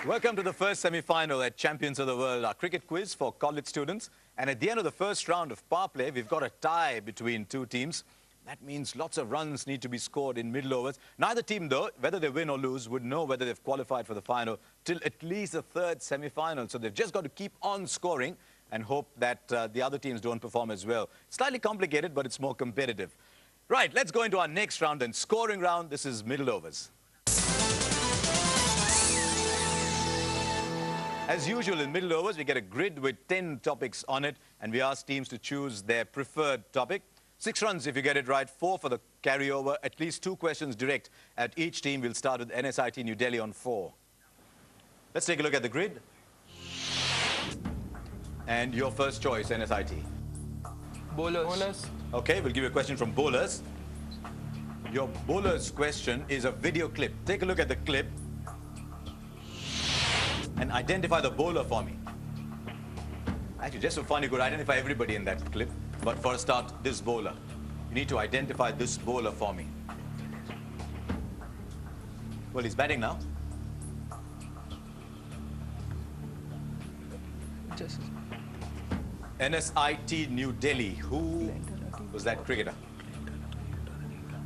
Welcome to the first semi-final at Champions of the World, our cricket quiz for college students. And at the end of the first round of power play, we've got a tie between two teams. That means lots of runs need to be scored in middle overs. Neither team, though, whether they win or lose, would know whether they've qualified for the final till at least the third semi-final. So they've just got to keep on scoring and hope that the other teams don't perform as well. Slightly complicated, but it's more competitive. Right, let's go into our next round and scoring round. This is middle overs. As usual in middle overs, we get a grid with 10 topics on it, and we ask teams to choose their preferred topic. 6 runs if you get it right, 4 for the carryover, at least 2 questions direct at each team. We'll start with NSIT New Delhi on 4. Let's take a look at the grid. And your first choice, NSIT. Bowlers. Okay, we'll give you a question from bowlers. Your bowlers question is a video clip. Take a look at the clip and identify the bowler for me. Actually, just for fun, you could identify everybody in that clip. But for a start, this bowler. You need to identify this bowler for me. Well, he's batting now. NSIT New Delhi. Who was that cricketer?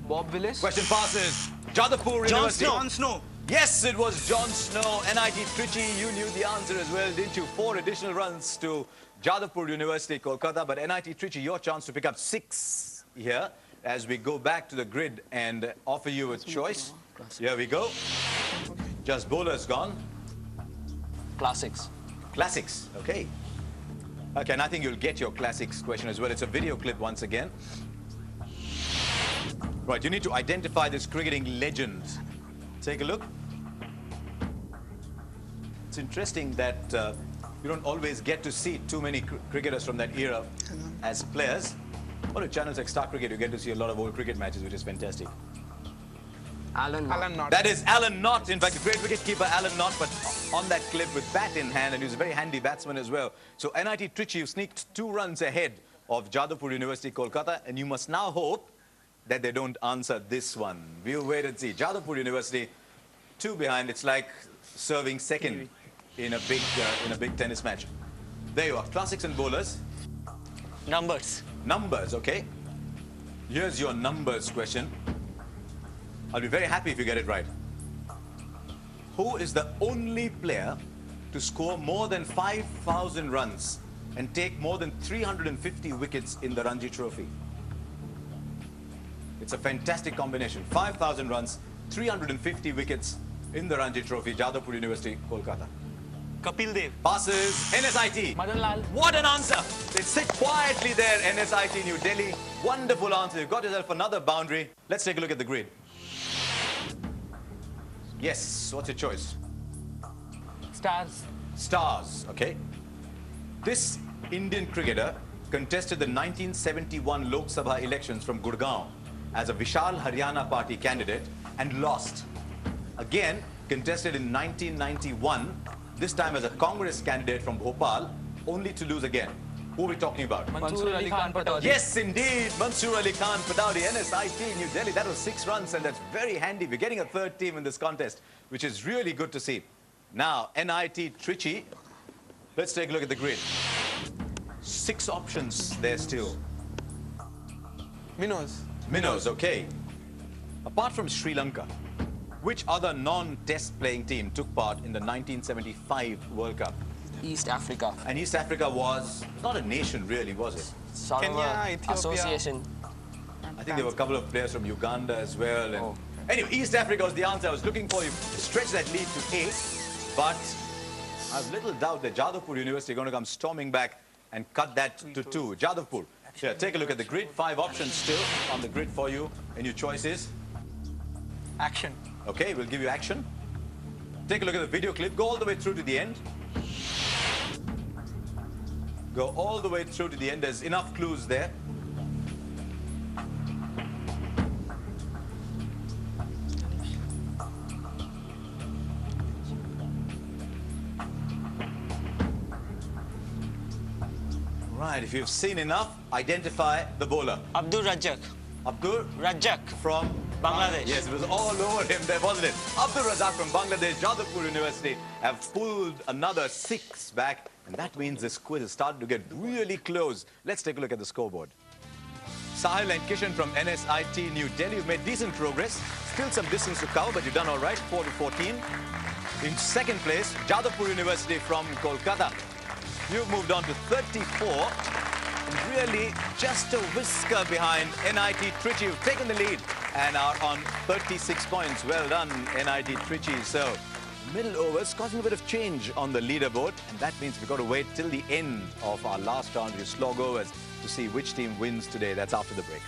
Bob Willis. Question passes. Jadavpur University. John Snow. Yes, it was John Snow. NIT Trichy, you knew the answer as well, didn't you? 4 additional runs to Jadavpur University, Kolkata. But NIT Trichy, your chance to pick up 6 here as we go back to the grid and offer you a choice. Here we go. Just bowlers gone. Classics. Classics, okay. Okay, and I think you'll get your classics question as well. It's a video clip once again. Right, you need to identify this cricketing legend. Take a look. It's interesting that you don't always get to see too many cricketers from that era as players. Or at channels like Star Cricket, you get to see a lot of old cricket matches, which is fantastic. Alan Knott. That is Alan Knott. In fact, the great wicketkeeper Alan Knott, but on that clip with bat in hand, and he was a very handy batsman as well. So NIT Trichy, you sneaked 2 runs ahead of Jadavpur University, Kolkata, and you must now hope that they don't answer this one. We'll wait and see. Jadavpur University, 2 behind. It's like serving second in a big tennis match. There you are. Classics and bowlers. Numbers. Numbers, okay. Here's your numbers question. I'll be very happy if you get it right. Who is the only player to score more than 5,000 runs and take more than 350 wickets in the Ranji Trophy? It's a fantastic combination. 5,000 runs, 350 wickets in the Ranji Trophy, Jadavpur University, Kolkata. Kapil Dev. Passes, NSIT. Madan Lal. What an answer! They sit quietly there, NSIT New Delhi. Wonderful answer. You've got yourself another boundary. Let's take a look at the grid. Yes, what's your choice? Stars. Stars, okay. This Indian cricketer contested the 1971 Lok Sabha elections from Gurgaon as a Vishal Haryana Party candidate and lost. Again, contested in 1991, this time as a Congress candidate from Bhopal, only to lose again. Who are we talking about? Mansoor Ali Khan Pataudi. Yes, indeed, Mansoor Ali Khan Pataudi, NSIT New Delhi. That was 6 runs, and that's very handy. We're getting a 3rd team in this contest, which is really good to see. Now, NIT Trichy, let's take a look at the grid. 6 options there still. Minnows, okay. Apart from Sri Lanka, which other non-test playing team took part in the 1975 World Cup? East Africa. And East Africa was not a nation really, was it? Sarawak Kenya, Ethiopia. Association. I think there were a couple of players from Uganda as well. And anyway, East Africa was the answer I was looking for. You stretch that lead to 8, but I have little doubt that Jadavpur University are going to come storming back and cut that to 2. Jadavpur. Here, take a look at the grid. 5 options still on the grid for you. And your choice is? Action. Okay, we'll give you action. Take a look at the video clip. Go all the way through to the end. Go all the way through to the end. There's enough clues there. Right, if you've seen enough, identify the bowler. Abdul Rajak. Abdul Rajak. from Bangladesh. Yes, it was all over him there, wasn't it? Abdul Razak from Bangladesh, Jadavpur University have pulled another 6 back. And that means this quiz is starting to get really close. Let's take a look at the scoreboard. Sahil and Kishan from NSIT New Delhi have made decent progress. Still some distance to cover, but you've done all right, 4 to 14. In second place, Jadavpur University from Kolkata. You've moved on to 34. And really, just a whisker behind NIT Trichy. You've taken the lead and are on 36 points. Well done, NIT Trichy. So, middle overs causing a bit of change on the leaderboard. And that means we've got to wait till the end of our last round. We slog overs to see which team wins today. That's after the break.